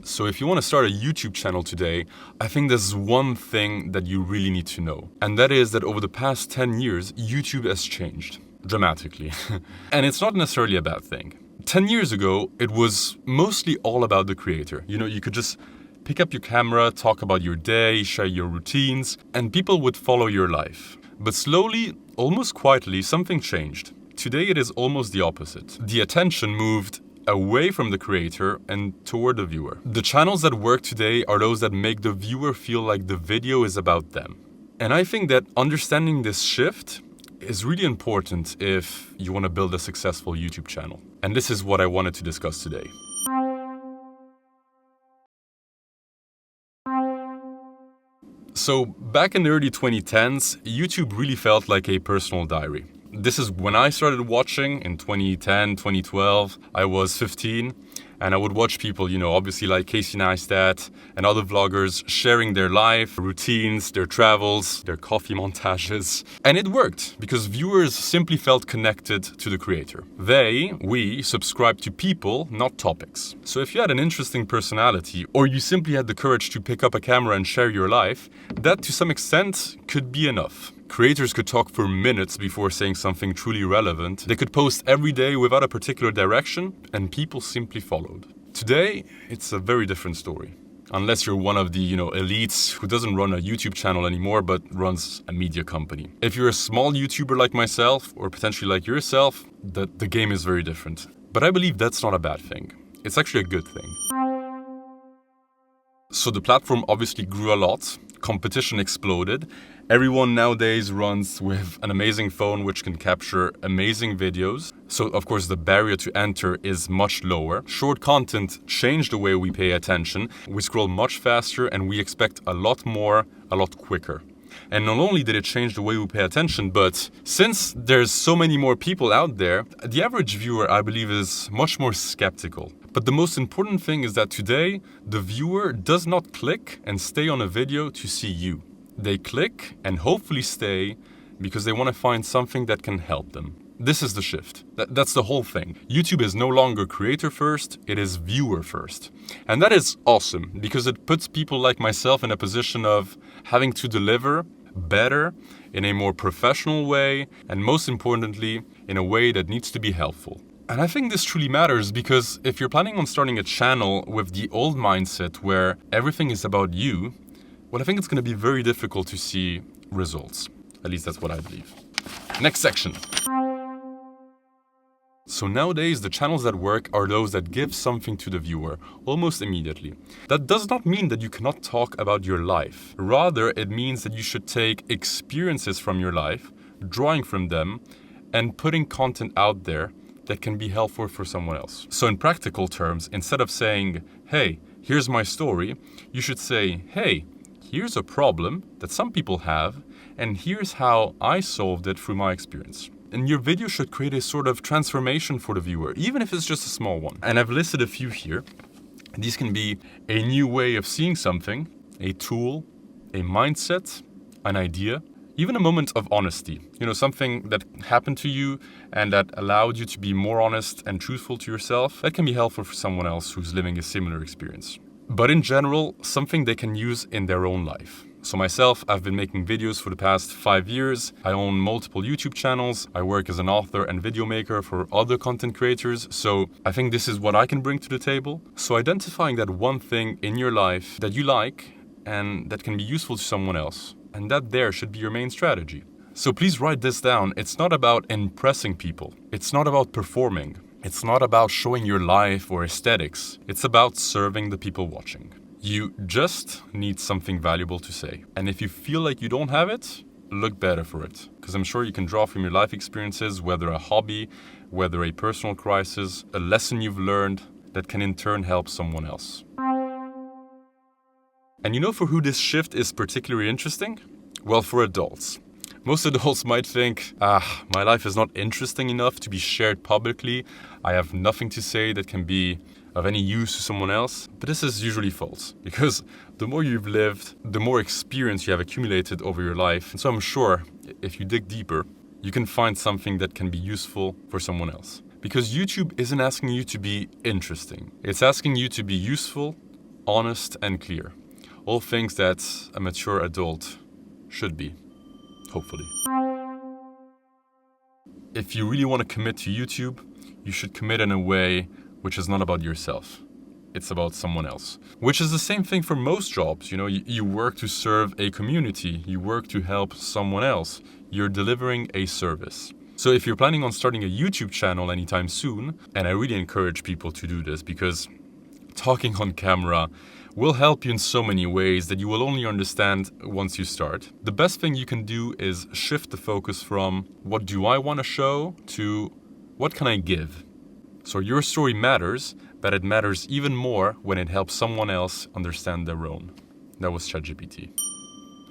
So if you want to start a YouTube channel today, I think there's one thing that you really need to know. And that is that over the past 10 years, YouTube has changed dramatically. And it's not necessarily a bad thing. 10 years ago, it was mostly all about the creator. You could just pick up your camera, talk about your day, share your routines, and people would follow your life. But slowly, almost quietly, something changed. Today it is almost the opposite. The attention moved away from the creator and toward the viewer. The channels that work today are those that make the viewer feel like the video is about them. And I think that understanding this shift is really important if you want to build a successful YouTube channel. And this is what I wanted to discuss today. So back in the early 2010s, YouTube really felt like a personal diary. This is when I started watching in 2010, 2012. I was 15 and I would watch people, obviously like Casey Neistat and other vloggers sharing their life, routines, their travels, their coffee montages. And it worked because viewers simply felt connected to the creator. We subscribed to people, not topics. So if you had an interesting personality or you simply had the courage to pick up a camera and share your life, that to some extent could be enough. Creators could talk for minutes before saying something truly relevant. They could post every day without a particular direction, and people simply followed. Today, it's a very different story. Unless you're one of the, elites who doesn't run a YouTube channel anymore, but runs a media company. If you're a small YouTuber like myself, or potentially like yourself, the game is very different. But I believe that's not a bad thing. It's actually a good thing. So the platform obviously grew a lot. Competition exploded. Everyone nowadays runs with an amazing phone which can capture amazing videos. So of course the barrier to enter is much lower. Short content changed the way we pay attention. We scroll much faster and we expect a lot more, a lot quicker. And not only did it change the way we pay attention, but since there's so many more people out there, the average viewer, I believe, is much more skeptical. But the most important thing is that today, the viewer does not click and stay on a video to see you. They click and hopefully stay because they want to find something that can help them. This is the shift. That's the whole thing. YouTube is no longer creator first, it is viewer first. And that is awesome because it puts people like myself in a position of having to deliver better in a more professional way and most importantly, in a way that needs to be helpful. And I think this truly matters because if you're planning on starting a channel with the old mindset where everything is about you, well, I think it's going to be very difficult to see results. At least that's what I believe. Next section. So nowadays, the channels that work are those that give something to the viewer almost immediately. That does not mean that you cannot talk about your life. Rather, it means that you should take experiences from your life, drawing from them, and putting content out there that can be helpful for someone else. So in practical terms, instead of saying, hey, here's my story, you should say, hey, here's a problem that some people have, and here's how I solved it through my experience. And your video should create a sort of transformation for the viewer, even if it's just a small one. And I've listed a few here. These can be a new way of seeing something, a tool, a mindset, an idea, even a moment of honesty. Something that happened to you and that allowed you to be more honest and truthful to yourself. That can be helpful for someone else who's living a similar experience. But in general, something they can use in their own life. So myself, I've been making videos for the past 5 years. I own multiple YouTube channels. I work as an author and video maker for other content creators. So I think this is what I can bring to the table. So identifying that one thing in your life that you like and that can be useful to someone else. And that there should be your main strategy. So please write this down. It's not about impressing people. It's not about performing. It's not about showing your life or aesthetics. It's about serving the people watching. You just need something valuable to say. And if you feel like you don't have it, look better for it. Because I'm sure you can draw from your life experiences, whether a hobby, whether a personal crisis, a lesson you've learned that can in turn help someone else. And for who this shift is particularly interesting? Well, for adults. Most adults might think, my life is not interesting enough to be shared publicly. I have nothing to say that can be of any use to someone else. But this is usually false, because the more you've lived, the more experience you have accumulated over your life. And so I'm sure if you dig deeper, you can find something that can be useful for someone else. Because YouTube isn't asking you to be interesting. It's asking you to be useful honest, and clear. All things that a mature adult should be, hopefully. If you really want to commit to YouTube, you should commit in a way which is not about yourself. It's about someone else. Which is the same thing for most jobs. You work to serve a community. You work to help someone else. You're delivering a service. So if you're planning on starting a YouTube channel anytime soon, and I really encourage people to do this because talking on camera will help you in so many ways that you will only understand once you start. The best thing you can do is shift the focus from what do I want to show to what can I give? So your story matters, but it matters even more when it helps someone else understand their own. That was ChatGPT.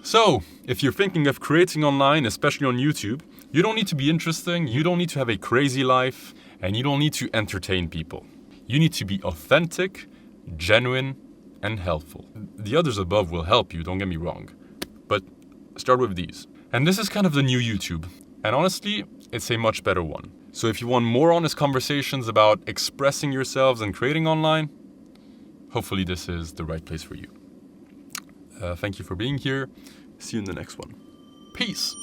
So, if you're thinking of creating online, especially on YouTube, you don't need to be interesting, you don't need to have a crazy life, and you don't need to entertain people. You need to be authentic, genuine, and helpful. The others above will help you, don't get me wrong, but start with these. And this is kind of the new YouTube, and honestly, it's a much better one. So if you want more honest conversations about expressing yourselves and creating online, hopefully this is the right place for you. Thank you for being here. See you in the next one. Peace.